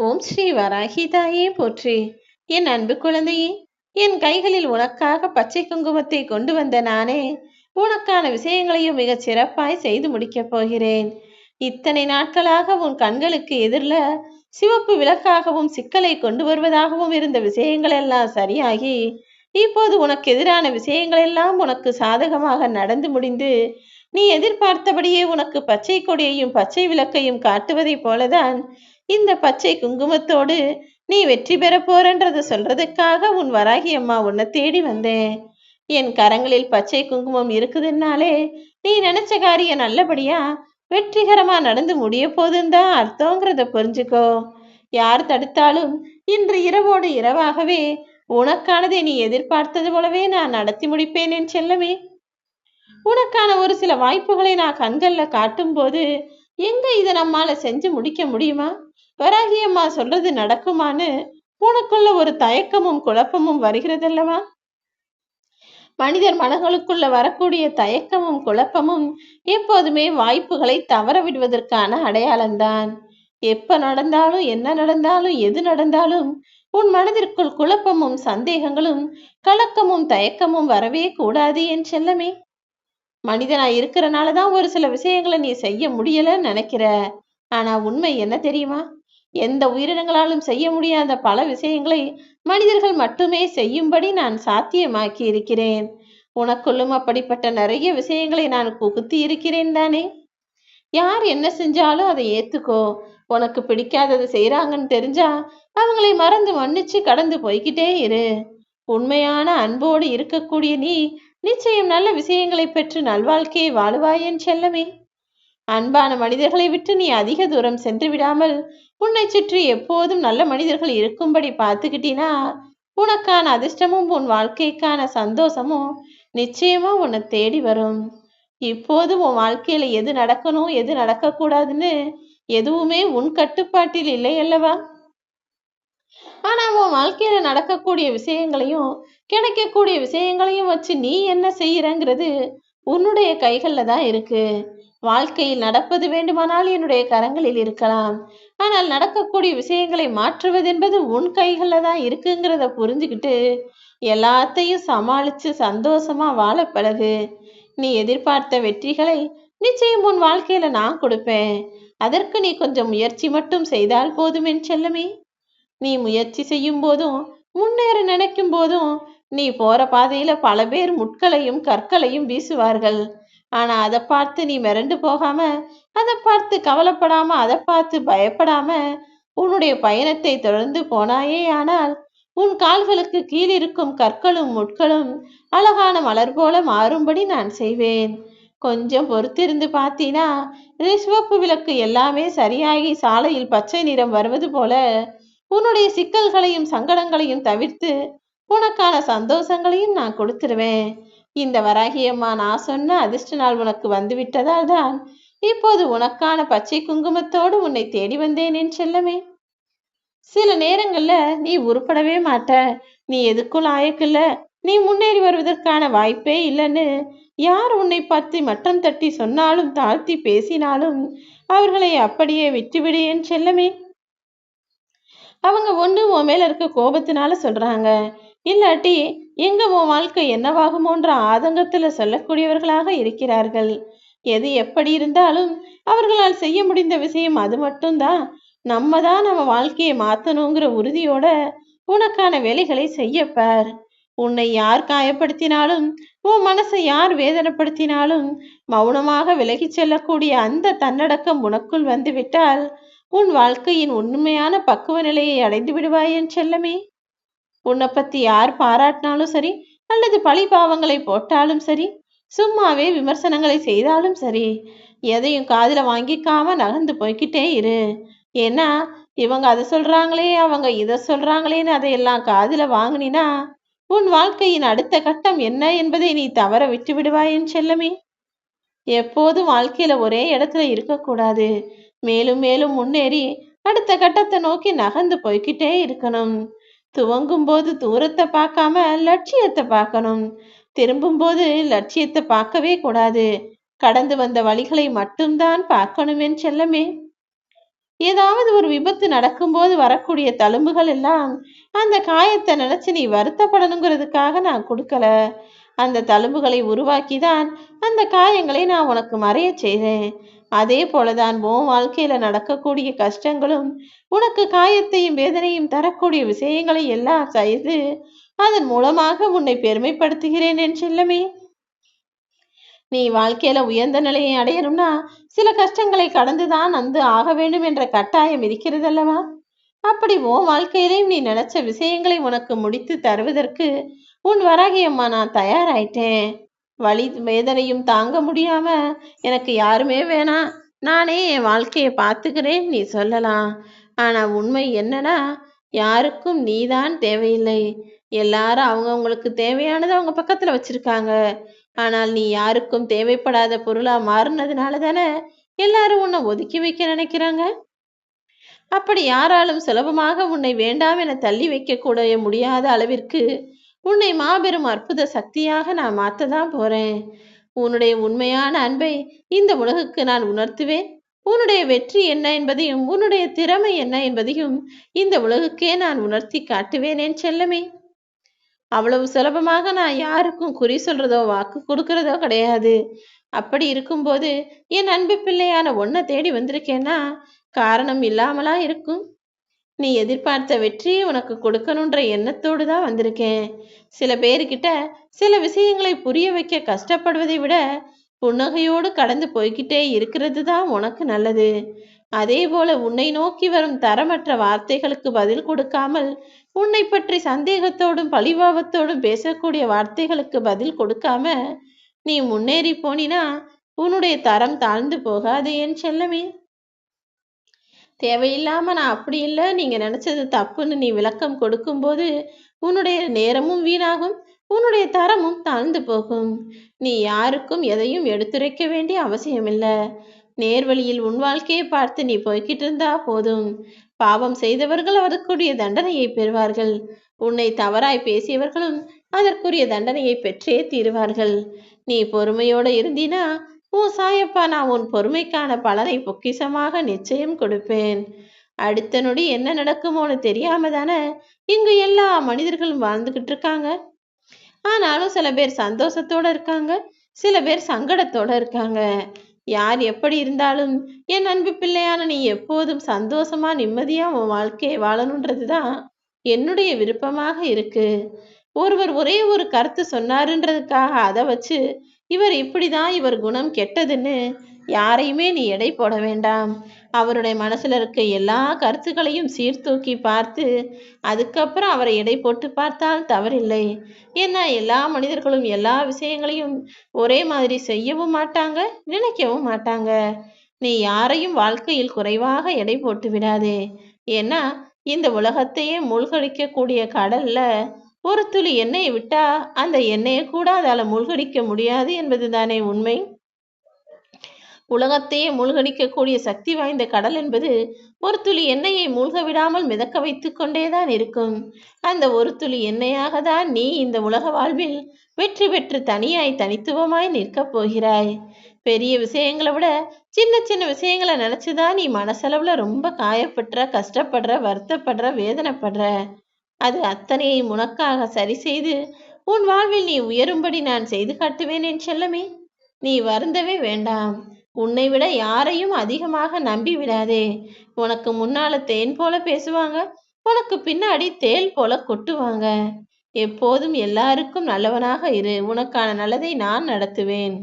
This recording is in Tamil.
ஓம் ஸ்ரீ வராகி தாயே போற்றி. என் அன்பு குழந்தையே, என் கைகளில் உனக்காக பச்சை குங்குமத்தை கொண்டு வந்த நானே உனக்கான விஷயங்களையும் மிகச் சிறப்பாய் செய்து முடிக்கப் போகிறேன். இத்தனை நாட்களாக உன் கண்களுக்கு எதிரில் சிவப்பு விளக்காகவும் சிக்கலை கொண்டு வருவதாகவும் இருந்த விஷயங்கள் எல்லாம் சரியாகி இப்போது உனக்கு எதிரான விஷயங்கள் எல்லாம் உனக்கு சாதகமாக நடந்து முடிந்து நீ எதிர்பார்த்தபடியே உனக்கு பச்சை கொடியையும் பச்சை விளக்கையும் காட்டுவதைப் போலதான் இந்த பச்சை குங்குமத்தோடு நீ வெற்றி பெற போறன்றத சொல்றதுக்காக உன் வராகி அம்மா உன்னை தேடி வந்தேன். என் கரங்களில் பச்சை குங்குமம் இருக்குதுன்னாலே நீ நினைச்ச காரியம் நல்லபடியா வெற்றிகரமா நடந்து முடிய போதுன்னு தான் அர்த்தங்கிறத புரிஞ்சுக்கோ. யார் தடுத்தாலும் இன்று இரவோடு இரவாகவே உனக்கானதை நீ எதிர்பார்த்தது போலவே நான் நடத்தி முடிப்பேன் என் செல்லமே. உனக்கான ஒரு சில வாய்ப்புகளை நான் கண்கள்ல காட்டும் போது எங்க இதை நம்மால செஞ்சு முடிக்க முடியுமா, வராகி அம்மா சொல்றது நடக்குமான்னு உனக்குள்ள ஒரு தயக்கமும் குழப்பமும் வருகிறதல்லவா? மனிதர் மனங்களுக்குள்ள வரக்கூடிய தயக்கமும் குழப்பமும் எப்போதுமே வாய்ப்புகளை தவற விடுவதற்கான அடையாளம்தான். எப்ப நடந்தாலும் என்ன நடந்தாலும் எது நடந்தாலும் உன் மனதிற்குள் குழப்பமும் சந்தேகங்களும் கலக்கமும் தயக்கமும் வரவே கூடாது என் செல்லமே. மனிதனா இருக்கிறனாலதான் ஒரு சில விஷயங்களை நீ செய்ய முடியலன்னு நினைக்கிற. ஆனா உண்மை என்ன தெரியுமா? எந்த உயிரினங்களாலும் செய்ய முடியாத பல விஷயங்களை மனிதர்கள் மட்டுமே செய்யும்படி நான் சாத்தியமாக்கி இருக்கிறேன். உனக்குள்ளும் அப்படிப்பட்ட நிறைய விஷயங்களை நான் புகுத்தி இருக்கிறேன் தானே. யார் என்ன செஞ்சாலும் அதை ஏத்துக்கோ. உனக்கு பிடிக்காதது செய்யறாங்கன்னு தெரிஞ்சா அவங்களை மறந்து மன்னிச்சு கடந்து போய்கிட்டே இரு. உண்மையான அன்போடு இருக்கக்கூடிய நீ நிச்சயம் நல்ல விஷயங்களை பெற்று நல்வாழ்க்கையை வாழுவாயேன் செல்லமே. அன்பான மனிதர்களை விட்டு நீ அதிக தூரம் சென்று விடாமல் உன்னை சுற்றி எப்போதும் நல்ல மனிதர்கள் இருக்கும்படி பார்த்துக்கிட்டினா உனக்கான அதிர்ஷ்டமும் உன் வாழ்க்கைக்கான சந்தோஷமும் நிச்சயமா உன்னை தேடி வரும். இப்போது உன் வாழ்க்கையில எது நடக்கணும் எது நடக்கக்கூடாதுன்னு எதுவுமே உன் கட்டுப்பாட்டில் இல்லை அல்லவா? ஆனா உன் வாழ்க்கையில நடக்கக்கூடிய விஷயங்களையும் கிடைக்கக்கூடிய விஷயங்களையும் வச்சு நீ என்ன செய்யறங்கிறது உன்னுடைய கைகள்ல தான் இருக்கு. வாழ்க்கையில் நடப்பது வேண்டுமானால் என்னுடைய கரங்களில் இருக்கலாம். ஆனால் நடக்கக்கூடிய விஷயங்களை மாற்றுவது என்பது உன் கைகள்ல தான் இருக்குங்கிறத புரிஞ்சுக்கிட்டு எல்லாத்தையும் சமாளிச்சு சந்தோஷமா வாழ பழகு. நீ எதிர்பார்த்த வெற்றிகளை நிச்சயம் உன் வாழ்க்கையில நான் கொடுப்பேன். அதற்கு நீ கொஞ்சம் முயற்சி மட்டும் செய்தால் போதும் என் செல்லமே. நீ முயற்சி செய்யும் போதும் முன்னேற நினைக்கும் போதும் நீ போற பாதையில பல பேர் முட்களையும் கற்களையும் வீசுவார்கள். ஆனா அதை பார்த்து நீ மிரண்டு போகாம, அதை பார்த்து கவலைப்படாம, அதை பார்த்து பயப்படாம உன்னுடைய பயணத்தை தொடர்ந்து போனாயே ஆனால் உன் கால்களுக்கு கீழிருக்கும் கற்களும் முட்களும் அழகான மலர் போல மாறும்படி நான் செய்வேன். கொஞ்சம் பொறுத்திருந்து பார்த்தீனா சிவப்பு விளக்கு எல்லாமே சரியாகி சாலையில் பச்சை நிறம் வருவது போல உன்னுடைய சிக்கல்களையும் சங்கடங்களையும் தவிர்த்து உனக்கான சந்தோஷங்களையும் நான் கொடுத்துருவேன். இந்த வராகியம்மா நான் சொன்ன அதிர்ஷ்ட நாள் உனக்கு வந்து விட்டதால் தான் இப்போது உனக்கான பச்சை குங்குமத்தோடு உன்னை தேடி வந்தேன் என் செல்லமே. சில நேரங்கள்ல நீ உருப்படவே மாட்ட, நீ எதுக்கும் லாயக்கில்ல, நீ முன்னேறி வருவதற்கான வாய்ப்பே இல்லைன்னு யார் உன்னை பற்றி மட்டம் தட்டி சொன்னாலும் தாழ்த்தி பேசினாலும் அவர்களை அப்படியே விட்டுவிடு என் செல்லமே. அவங்க ஒன்று உன் மேல இருக்க கோபத்தினால சொல்றாங்க, இல்லாட்டி எங்க உன் வாழ்க்கை என்னவாகுமோன்ற ஆதங்கத்துல சொல்லக்கூடியவர்களாக இருக்கிறார்கள். எது எப்படி இருந்தாலும் அவர்களால் செய்ய முடிந்த விஷயம் அது மட்டும்தான். நம்ம தான் நம்ம வாழ்க்கையை மாத்தணுங்கிற உறுதியோட உனக்கான வேலைகளை செய்யப்பார். உன்னை யார் காயப்படுத்தினாலும் உன் மனசை யார் வேதனைப்படுத்தினாலும் மௌனமாக விலகி செல்லக்கூடிய அந்த தன்னடக்கம் உனக்குள் வந்து விட்டால் உன் வாழ்க்கையின் உண்மையான பக்குவ நிலையை அடைந்து விடுவாய் என் செல்லமே. உன்னை பத்தி யார் பாராட்டினாலும் சரி, அல்லது பழி பாவங்களை போட்டாலும் சரி, சும்மாவே விமர்சனங்களை செய்தாலும் சரி, எதையும் காதுல வாங்கிக்காம நகர்ந்து போய்கிட்டே இரு. ஏன்னா இவங்க அதை சொல்றாங்களே அவங்க இதை சொல்றாங்களேன்னு அதையெல்லாம் காதுல வாங்கினா உன் வாழ்க்கையின் அடுத்த கட்டம் என்ன என்பதை நீ தவற விட்டு விடுவாய் என் செல்லமே. எப்போதும் வாழ்க்கையில ஒரே இடத்துல இருக்கக்கூடாது. மேலும் மேலும் முன்னேறி அடுத்த கட்டத்தை நோக்கி நகர்ந்து போய்கிட்டே இருக்கணும். துவங்கும் போது தூரத்தை பார்க்காம லட்சியத்தை பார்க்கணும். திரும்பும் போது லட்சியத்தை பார்க்கவே கூடாது. கடந்து வந்த வழிகளை மட்டும்தான் பார்க்கணும் என் செல்லமே. ஏதாவது ஒரு விபத்து நடக்கும்போது வரக்கூடிய தழும்புகள் எல்லாம் அந்த காயத்தை நினைச்சு நீ வருத்தப்படணுங்கிறதுக்காக நான் கொடுக்கல. அந்த தழும்புகளை உருவாக்கி தான் அந்த காயங்களை நான் உனக்கு மறைய செய்தேன். அதே போலதான் உன் வாழ்க்கையில நடக்கக்கூடிய கஷ்டங்களும் உனக்கு காயத்தையும் வேதனையும் தரக்கூடிய விஷயங்களை எல்லாம் செய்து அதன் மூலமாக உன்னை பெருமைப்படுத்துகிறேன் என் செல்லமே. நீ வாழ்க்கையில உயர்ந்த நிலையை அடையணும்னா சில கஷ்டங்களை கடந்துதான் வந்து ஆக வேண்டும் என்ற கட்டாயம் இருக்கிறது அல்லவா? அப்படி உன் வாழ்க்கையிலையும் நீ நினைச்ச விஷயங்களை உனக்கு முடித்து தருவதற்கு உன் வராகி அம்மா நான் தயாராயிட்டேன். வலி வேதனையும் தாங்க முடியாம எனக்கு யாருமே வேணாம், நானே என் வாழ்க்கையை பார்த்துக்கிறேன் நீ சொல்லலாம். ஆனா உண்மை என்னன்னா, யாருக்கும் நீதான் தேவையில்லை. எல்லாரும் அவங்கவுங்களுக்கு தேவையானதை அவங்க பக்கத்துல வச்சிருக்காங்க. ஆனால் நீ யாருக்கும் தேவைப்படாத பொருளா மாறினதுனால தானே எல்லாரும் உன்னை ஒதுக்கி வைக்க நினைக்கிறாங்க. அப்படி யாராலும் சுலபமாக உன்னை வேண்டாம் என தள்ளி வைக்க முடியாத அளவிற்கு உன்னை மாபெரும் அற்புத சக்தியாக நான் மாற்றதான் போறேன். உன்னுடைய உண்மையான அன்பை இந்த உலகுக்கு நான் உணர்த்துவேன். உன்னுடைய வெற்றி என்ன என்பதையும் உன்னுடைய திறமை என்ன என்பதையும் இந்த உலகுக்கே நான் உணர்த்தி காட்டுவேன் என் செல்லமே. அவ்வளவு சுலபமாக நான் யாருக்கும் குறி சொல்றதோ வாக்கு கொடுக்கறதோ கிடையாது. அப்படி இருக்கும்போது என் அன்பு பிள்ளையான ஒன்ன தேடி வந்திருக்கேன்னா காரணம் இல்லாமலா இருக்கும்? நீ எதிர்பார்த்த வெற்றியை உனக்கு கொடுக்கணுன்ற எண்ணத்தோடு தான் வந்திருக்கேன். சில பேர்கிட்ட சில விஷயங்களை புரிய வைக்க கஷ்டப்படுவதை விட புன்னகையோடு கடந்து போய்கிட்டே இருக்கிறது தான் உனக்கு நல்லது. அதே போல உன்னை நோக்கி வரும் தரமற்ற வார்த்தைகளுக்கு பதில் கொடுக்காமல் உன்னை பற்றி சந்தேகத்தோடும் பழிபாவத்தோடும் பேசக்கூடிய வார்த்தைகளுக்கு பதில் கொடுக்காம நீ முன்னேறி போனினா உன்னுடைய தரம் தாழ்ந்து போகாது என் செல்லமே. தேவையில்லாம நான் அப்படி இல்லை, நீங்க நினைச்சது தப்புன்னு நீ விளக்கம் கொடுக்கும்போது உன்னுடைய நேரமும் வீணாகும், உன்னுடைய தரமும் தாழ்ந்து போகும். நீ யாருக்கும் எதையும் எடுத்துரைக்க வேண்டிய அவசியம் இல்லை. நேர்வழியில் உன் வாழ்க்கையை பார்த்து நீ போய்கிட்டு இருந்தா போதும். பாவம் செய்தவர்கள் அதற்குரிய தண்டனையை பெறுவார்கள். உன்னை தவறாய் பேசியவர்களும் அதற்குரிய தண்டனையை பெற்றே தீருவார்கள். நீ பொறுமையோட இருந்தினா உன் சாயப்பா நான் உன் பொறுமைக்கான பலனை பொக்கிசமாக நிச்சயம் கொடுப்பேன். அடுத்த நொடி என்ன நடக்குமோன்னு தெரியாம தானே இங்கு எல்லா மனிதர்களும் வாழ்ந்துகிட்டு இருக்காங்க. ஆனாலும் சில பேர் சந்தோஷத்தோட இருக்காங்க, சில பேர் சங்கடத்தோட இருக்காங்க. யார் எப்படி இருந்தாலும் என் அன்பு பிள்ளையான நீ எப்போதும் சந்தோஷமா நிம்மதியா உன் வாழ்க்கையை வாழணுன்றதுதான் என்னுடைய விருப்பமாக இருக்கு. ஒருவர் ஒரே ஒரு கருத்து சொன்னாருன்றதுக்காக அதை வச்சு இவர் இப்படிதான், இவர் குணம் கெட்டதுன்னு யாரையுமே நீ எடை போட வேண்டாம். அவருடைய மனசுல இருக்க எல்லா கருத்துக்களையும் சீர்தூக்கி பார்த்து அதுக்கப்புறம் அவரை எடை போட்டு பார்த்தால் தவறில்லை. ஏன்னா எல்லா மனிதர்களும் எல்லா விஷயங்களையும் ஒரே மாதிரி செய்யவும் மாட்டாங்க, நினைக்கவும் மாட்டாங்க. நீ யாரையும் வாழ்க்கையில் குறைவாக எடை போட்டு விடாதே. ஏன்னா இந்த உலகத்தையே மூழ்கடிக்கக்கூடிய கடல்ல ஒரு துளி எண்ணெயை விட்டா அந்த எண்ணெயை கூட அதால மூழ்கடிக்க முடியாது என்பது தானே உண்மை. உலகத்தையே மூழ்கடிக்கக்கூடிய சக்தி வாய்ந்த கடல் என்பது ஒரு துளி எண்ணெயை மூழ்க விடாமல் மிதக்க வைத்து கொண்டேதான் இருக்கும். அந்த ஒரு துளி எண்ணெயாக தான் நீ இந்த உலக வாழ்வில் வெற்றி பெற்று தனியாய் தனித்துவமாய் நிற்கப் போகிறாய். பெரிய விஷயங்களை விட சின்ன சின்ன விஷயங்களை நினைச்சுதான் நீ மனசளவுல ரொம்ப காயப்படுற, கஷ்டப்படுற, வருத்தப்படுற, வேதனைப்படுற. அது அத்தனையும் உனக்காக சரி செய்து உன் வாழ்வில் நீ உயரும்படி நான் செய்து காட்டுவேன் என் செல்லமே. நீ வருந்தவே வேண்டாம். உன்னை விட யாரையும் அதிகமாக நம்பி விடாதே. உனக்கு முன்னால தேன் போல பேசுவாங்க, உனக்கு பின்னாடி தேள் போல கொட்டுவாங்க. எப்போதும் எல்லாருக்கும் நல்லவனாக இரு. உனக்கான நல்லதை நான் நடத்துவேன்.